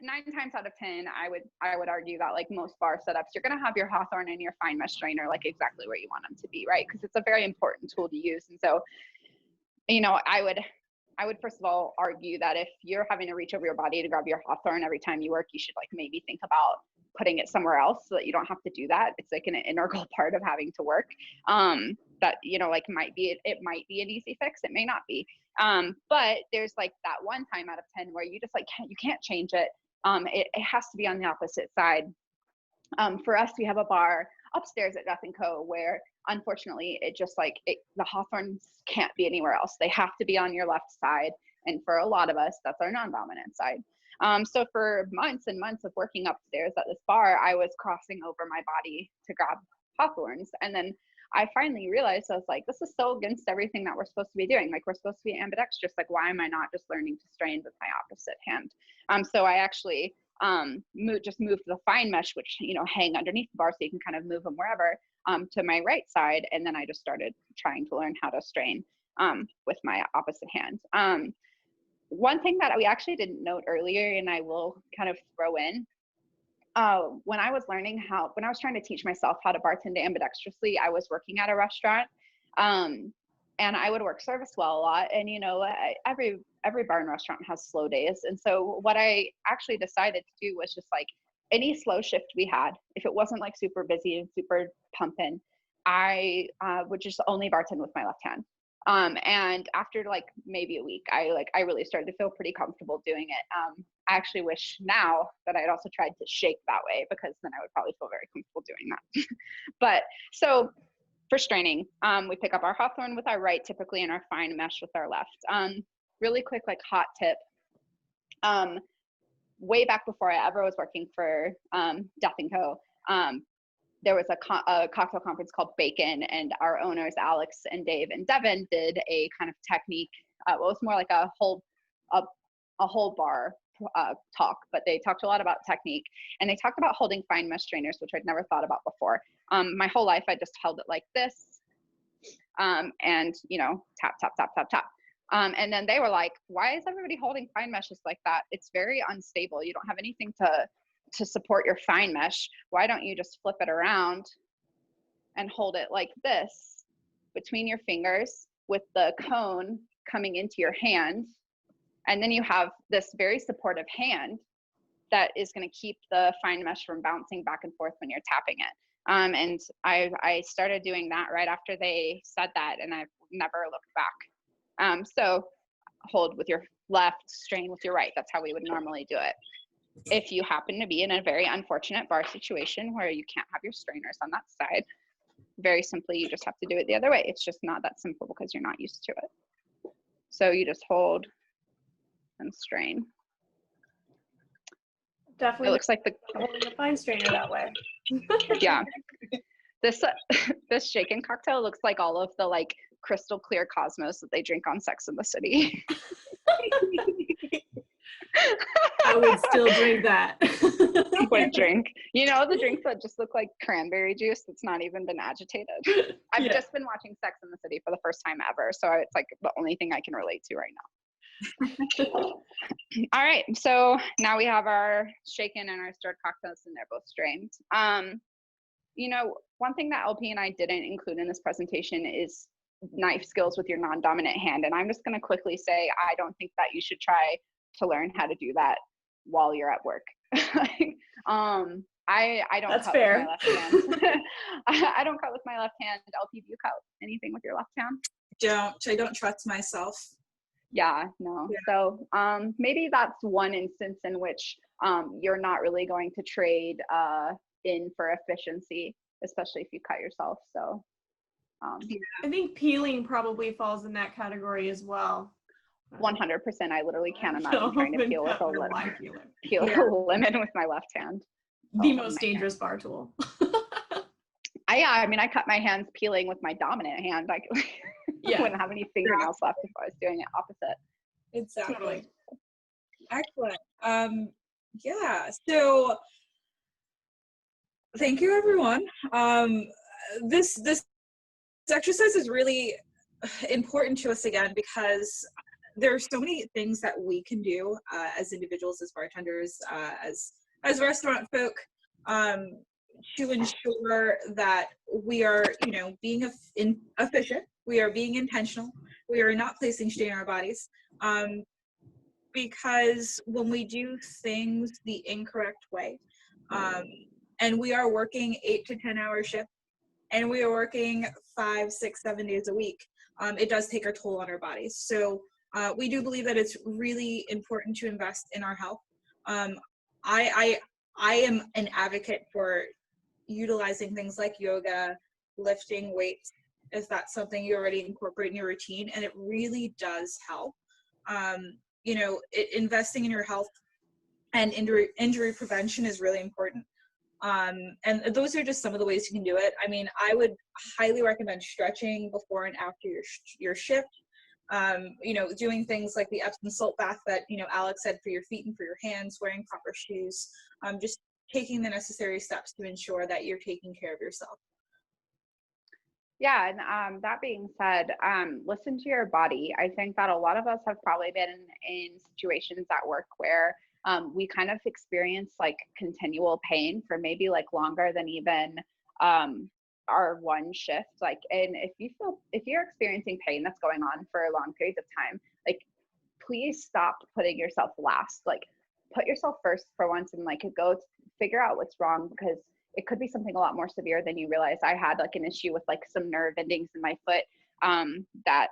9 times out of 10, I would argue that like most bar setups, you're gonna have your Hawthorne and your fine mesh strainer like exactly where you want them to be, right? Because it's a very important tool to use. And so, I would first of all argue that if you're having to reach over your body to grab your Hawthorne every time you work, you should like maybe think about putting it somewhere else so that you don't have to do that. It's like an integral part of having to work. That like it might be an easy fix. It may not be. But there's like that one time out of 10 where you just like you can't change it. It has to be on the opposite side. For us, we have a bar upstairs at Death & Co. where unfortunately it just like the Hawthorns can't be anywhere else. They have to be on your left side. And for a lot of us, that's our non-dominant side. So for months and months of working upstairs at this bar, I was crossing over my body to grab Hawthorns. And then I finally realized, I was like, this is so against everything that we're supposed to be doing. Like we're supposed to be ambidextrous. Like why am I not just learning to strain with my opposite hand? So I actually just moved the fine mesh, which, hang underneath the bar so you can kind of move them wherever, to my right side. And then I just started trying to learn how to strain with my opposite hand. One thing that we actually didn't note earlier, and I will kind of throw in, when I was trying to teach myself how to bartend ambidextrously, I was working at a restaurant, and I would work service well a lot. And, every bar and restaurant has slow days. And so what I actually decided to do was just like any slow shift we had, if it wasn't like super busy and super pumping, I would just only bartend with my left hand. And after like maybe a week, I really started to feel pretty comfortable doing it. I actually wish now that I had also tried to shake that way, because then I would probably feel very comfortable doing that. But so for straining, we pick up our Hawthorne with our right typically and our fine mesh with our left. Really quick, like hot tip. Way back before I ever was working for Death & Co., there was a cocktail conference called Bacon, and our owners, Alex and Dave and Devin, did a kind of technique. It was more like a whole bar talk, but they talked a lot about technique, and they talked about holding fine mesh strainers, which I'd never thought about before. My whole life, I just held it like this, and tap, tap, tap, tap, tap. And then they were like, why is everybody holding fine meshes like that? It's very unstable. You don't have anything to support your fine mesh. Why don't you just flip it around and hold it like this between your fingers with the cone coming into your hand? And then you have this very supportive hand that is going to keep the fine mesh from bouncing back and forth when you're tapping it. And I started doing that right after they said that, and I've never looked back. So hold with your left, strain with your right. That's how we would normally do it. If you happen to be in a very unfortunate bar situation where you can't have your strainers on that side, very simply, you just have to do it the other way. It's just not that simple because you're not used to it. So you just hold and strain. Definitely. It looks like holding a fine strainer that way. Yeah. This shaken cocktail looks like all of the like crystal clear Cosmos that they drink on Sex and the City. I would still drink that. with drink. You know, the drinks that just look like cranberry juice that's not even been agitated. I've just been watching Sex and the City for the first time ever, so it's like the only thing I can relate to right now. All right, so now we have our shaken and our stirred cocktails, and they're both strained. You know, one thing that LP and I didn't include in this presentation is knife skills with your non-dominant hand. And I'm just going to quickly say, I don't think that you should try to learn how to do that while you're at work. I don't That's cut fair. with my left hand. I don't cut with my left hand. LP, do you cut anything with your left hand? I don't trust myself. Yeah, no. Yeah. So maybe that's one instance in which you're not really going to trade in for efficiency, especially if you cut yourself. So I think peeling probably falls in that category as well. 100%. I literally can't imagine trying to peel with a lemon with my left hand. The most dangerous bar tool. I mean, I cut my hands peeling with my dominant hand. I wouldn't have any fingernails left if I was doing it opposite. Exactly. Totally. Excellent. Yeah, so thank you, everyone. This exercise is really important to us again because there are so many things that we can do as individuals, as bartenders, as restaurant folk, to ensure that we are, being efficient, we are being intentional, we are not placing strain on our bodies. Because when we do things the incorrect way, and we are working 8 to 10 hour shifts, and we are working 5, 6, 7 days a week, it does take a toll on our bodies. So we do believe that it's really important to invest in our health. I am an advocate for utilizing things like yoga, lifting weights, if that's something you already incorporate in your routine, and it really does help. Investing in your health and injury prevention is really important. And those are just some of the ways you can do it. I mean, I would highly recommend stretching before and after your shift. Doing things like the Epsom salt bath that, Alex said, for your feet and for your hands, wearing proper shoes, just taking the necessary steps to ensure that you're taking care of yourself. Yeah, and that being said, listen to your body. I think that a lot of us have probably been in situations at work where we kind of experience like continual pain for maybe like longer than even our one shift. Like, and if you're experiencing pain that's going on for long periods of time, like, please stop putting yourself last. Like, put yourself first for once and like go figure out what's wrong, because it could be something a lot more severe than you realize. I had like an issue with like some nerve endings in my foot that,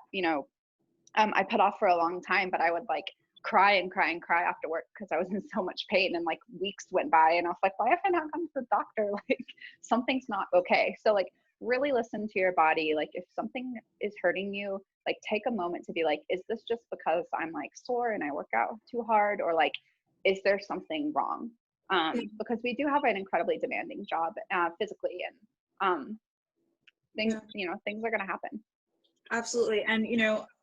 I put off for a long time, but I would like cry and cry and cry after work because I was in so much pain, and like weeks went by and I was like, why have I not gone to the doctor? Like, something's not okay. So like, really listen to your body. Like, if something is hurting you, like take a moment to be like, is this just because I'm like sore and I work out too hard, or like, is there something wrong? Because we do have an incredibly demanding job physically, and things are going to happen. Absolutely. And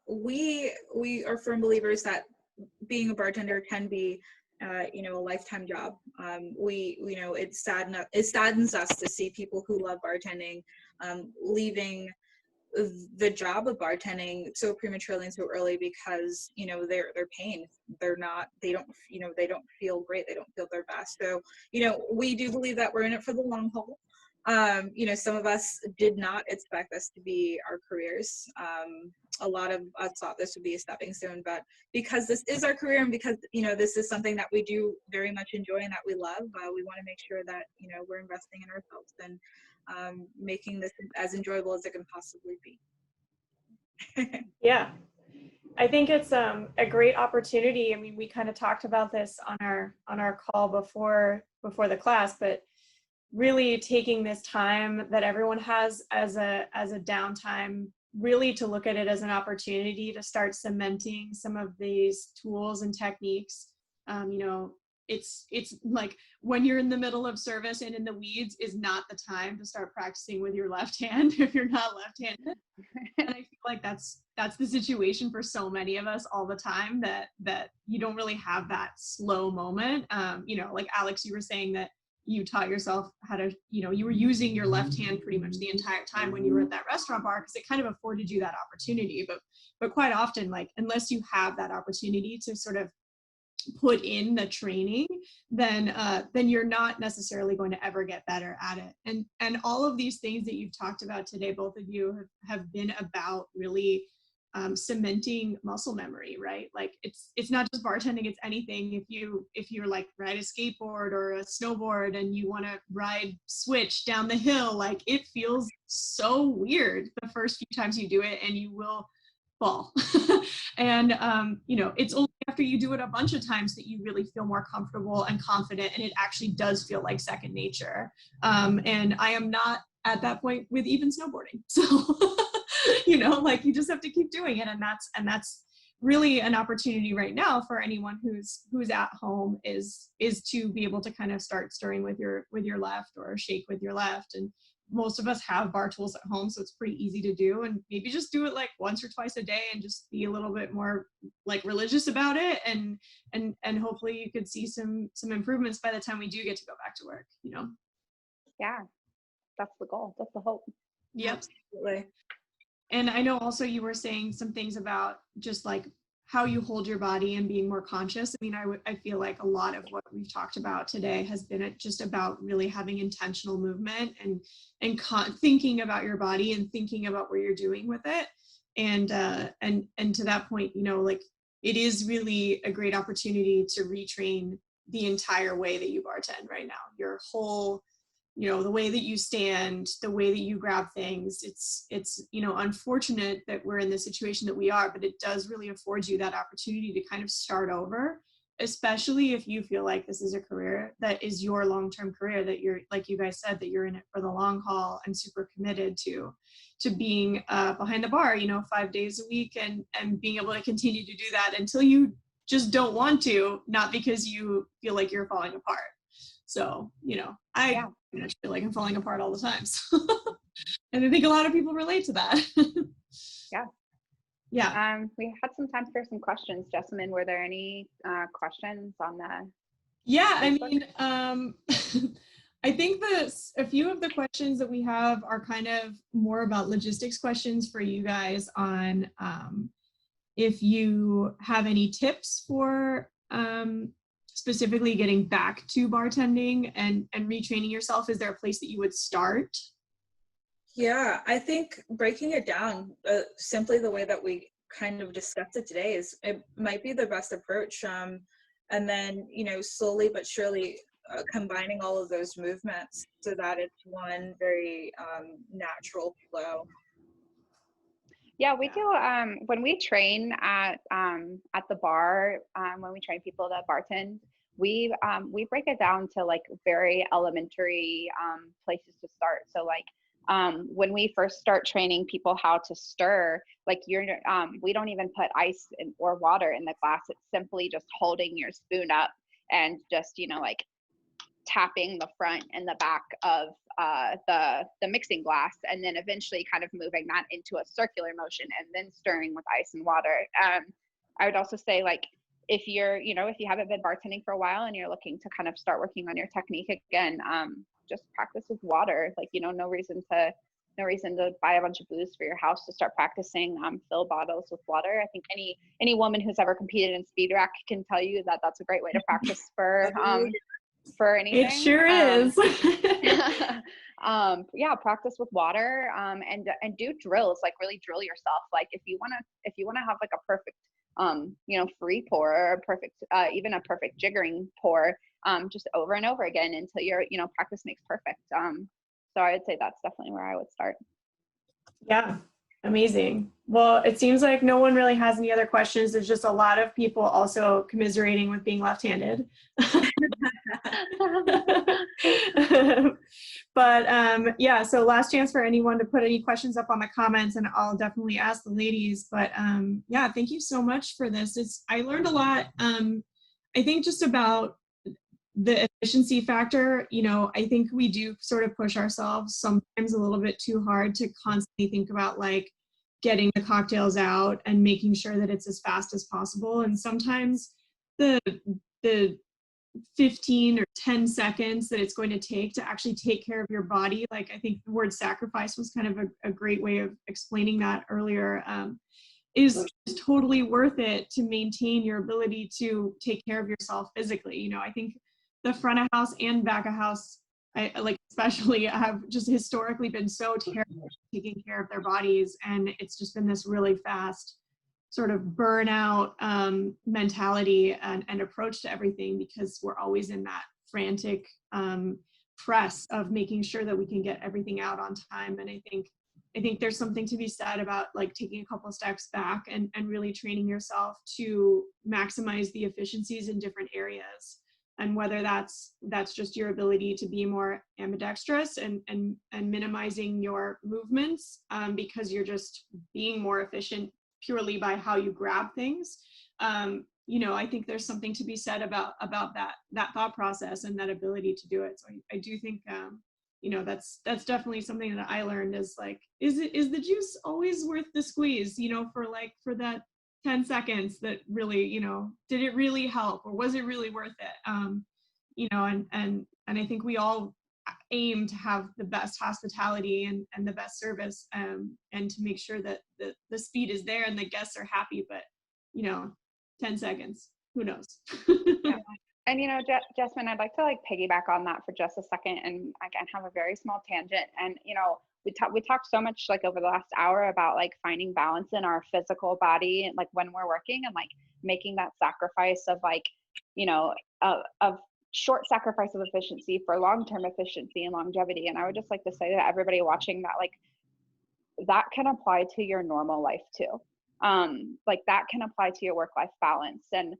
we are firm believers that being a bartender can be a lifetime job. It saddens us to see people who love bartending leaving the job of bartending so prematurely and so early because they're pain. They don't feel great, they don't feel their best. So we do believe that we're in it for the long haul. Some of us did not expect this to be our careers. A lot of us thought this would be a stepping stone, but because this is our career and because this is something that we do very much enjoy and that we love, we want to make sure that we're investing in ourselves and making this as enjoyable as it can possibly be. Yeah, I think it's a great opportunity. I mean, we kind of talked about this on our call before the class, but really taking this time that everyone has as a downtime, really to look at it as an opportunity to start cementing some of these tools and techniques. It's like when you're in the middle of service and in the weeds is not the time to start practicing with your left hand if you're not left-handed. And I feel like that's the situation for so many of us all the time, that you don't really have that slow moment. You know, like Alex, you were saying that you taught yourself how to, you know, you were using your left hand pretty much the entire time when you were at that restaurant bar, because it kind of afforded you that opportunity. But quite often, like, unless you have that opportunity to sort of put in the training, then you're not necessarily going to ever get better at it. And all of these things that you've talked about today, both of you have been about really cementing muscle memory, right? Like it's not just bartending, it's anything. If you're like ride a skateboard or a snowboard and you want to ride switch down the hill, like it feels so weird the first few times you do it, and you will fall. And you know, it's only after you do it a bunch of times that you really feel more comfortable and confident, and it actually does feel like second nature. And I am not at that point with even snowboarding. So you know, like you just have to keep doing it, and that's really an opportunity right now for anyone who's at home is to be able to kind of start stirring with your left, or shake with your left. And most of us have bar tools at home, so it's pretty easy to do, and maybe just do it like once or twice a day and just be a little bit more like religious about it, and hopefully you could see some improvements by the time we do get to go back to work, you know. Yeah, that's the goal, that's the hope. Yep. Absolutely. And I know also you were saying some things about just like how you hold your body and being more conscious. I mean, I feel like a lot of what we've talked about today has been just about really having intentional movement and thinking about your body and thinking about what you're doing with it. And to that point, you know, like it is really a great opportunity to retrain the entire way that you bartend right now. Your whole, you know, the way that you stand, the way that you grab things. It's you know, unfortunate that we're in the situation that we are, but it does really afford you that opportunity to kind of start over, especially if you feel like this is a career that is your long-term career, that you're, like you guys said, that you're in it for the long haul and super committed to being behind the bar, you know, 5 days a week, and being able to continue to do that until you just don't want to, not because you feel like you're falling apart. So, you know, I pretty much feel like I'm falling apart all the time. So. And I think a lot of people relate to that. Yeah. Yeah. We had some time for some questions. Jessamine, were there any questions on the Yeah, Facebook? I mean, I think a few of the questions that we have are kind of more about logistics questions for you guys on if you have any tips for specifically getting back to bartending and retraining yourself. Is there a place that you would start? Yeah, I think breaking it down simply the way that we kind of discussed it today it might be the best approach. And then, you know, slowly but surely combining all of those movements so that it's one very natural flow. Yeah, we do. When we train at the bar, when we train people to bartend, we break it down to like very elementary places to start. So like when we first start training people how to stir, like we don't even put ice or water in the glass. It's simply just holding your spoon up and just, you know, like tapping the front and the back of the mixing glass, and then eventually kind of moving that into a circular motion and then stirring with ice and water. I would also say, like, if you're, you know, if you haven't been bartending for a while and you're looking to kind of start working on your technique again, just practice with water. Like, you know, no reason to buy a bunch of booze for your house to start practicing. Fill bottles with water. I think any woman who's ever competed in speed rack can tell you that that's a great way to practice for anything. It sure is. Yeah, practice with water, and do drills, like really drill yourself. Like if you want to have like a perfect you know, free pour, or a perfect even a perfect jiggering pour, just over and over again until you're, you know, practice makes perfect. So I would say that's definitely where I would start. Yeah, amazing. Well, it seems like no one really has any other questions. There's just a lot of people also commiserating with being left-handed. But yeah, so last chance for anyone to put any questions up on the comments, and I'll definitely ask the ladies. But yeah, thank you so much for this. I learned a lot. I think just about the efficiency factor. You know, I think we do sort of push ourselves sometimes a little bit too hard to constantly think about like getting the cocktails out and making sure that it's as fast as possible. And sometimes the 15 or 10 seconds that it's going to take to actually take care of your body, like I think the word sacrifice was kind of a great way of explaining that earlier, is totally worth it to maintain your ability to take care of yourself physically. You know, I think the front of house and back of house, I like especially have just historically been so terrible at taking care of their bodies, and it's just been this really fast sort of burnout mentality and approach to everything, because we're always in that frantic press of making sure that we can get everything out on time. And I think there's something to be said about like taking a couple of steps back and really training yourself to maximize the efficiencies in different areas. And whether that's just your ability to be more ambidextrous and minimizing your movements because you're just being more efficient purely by how you grab things. You know, I think there's something to be said about that thought process and that ability to do it. So I do think, you know, that's definitely something that I learned is like, is the juice always worth the squeeze, you know, for that 10 seconds that really, you know, did it really help, or was it really worth it? You know, and I think we all aim to have the best hospitality and the best service, and to make sure that the speed is there and the guests are happy. But, you know, 10 seconds, who knows? Yeah. And, you know, Jasmine, I'd like to like piggyback on that for just a second and again have a very small tangent. And, you know, we talked so much like over the last hour about like finding balance in our physical body, like when we're working, and like making that sacrifice of like, you know, of short sacrifice of efficiency for long-term efficiency and longevity. And I would just like to say to everybody watching that, like, that can apply to your normal life too. Like that can apply to your work-life balance. And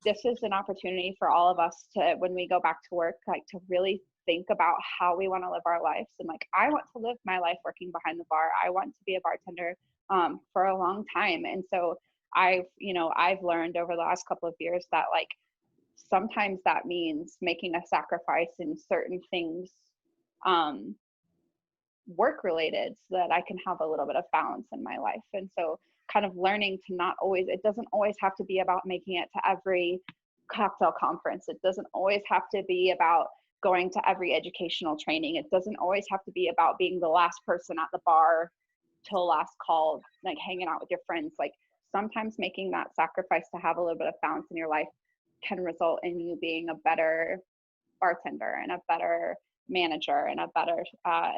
this is an opportunity for all of us to, when we go back to work, like to really think about how we want to live our lives. And like, I want to live my life working behind the bar. I want to be a bartender for a long time. And so I've learned over the last couple of years that like, sometimes that means making a sacrifice in certain things, work related, so that I can have a little bit of balance in my life. And so kind of learning to not always, it doesn't always have to be about making it to every cocktail conference. It doesn't always have to be about going to every educational training. It doesn't always have to be about being the last person at the bar till last call, like hanging out with your friends. Like sometimes making that sacrifice to have a little bit of balance in your life can result in you being a better bartender and a better manager and a better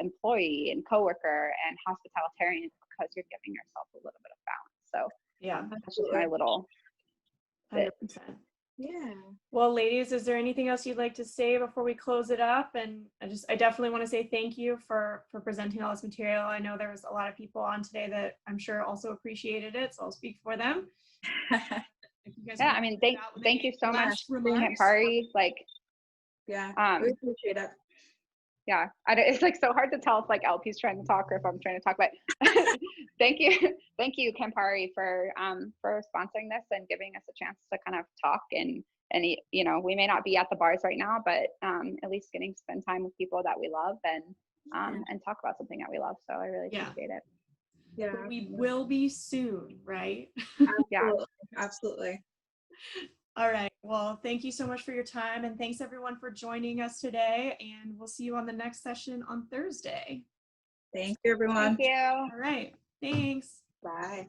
employee and coworker and hospitalitarian, because you're giving yourself a little bit of balance. So Yeah, that's just my little 100%. Yeah. Well, ladies, is there anything else you'd like to say before we close it up? And I definitely want to say thank you for presenting all this material. I know there was a lot of people on today that I'm sure also appreciate it, so I'll speak for them. If you guys yeah, I mean, thank you so much, Campari. Like, yeah, we appreciate it. Yeah, it's like so hard to tell if like LP's trying to talk or if I'm trying to talk, but thank you, Campari, for sponsoring this and giving us a chance to kind of talk and you know, we may not be at the bars right now, but at least getting to spend time with people that we love and talk about something that we love. So I really appreciate it. Yeah, we will be soon, right? Absolutely. Yeah, Absolutely. All right. Well, thank you so much for your time, and thanks everyone for joining us today, and we'll see you on the next session on Thursday. Thank you, everyone. Thank you. All right. Thanks. Bye.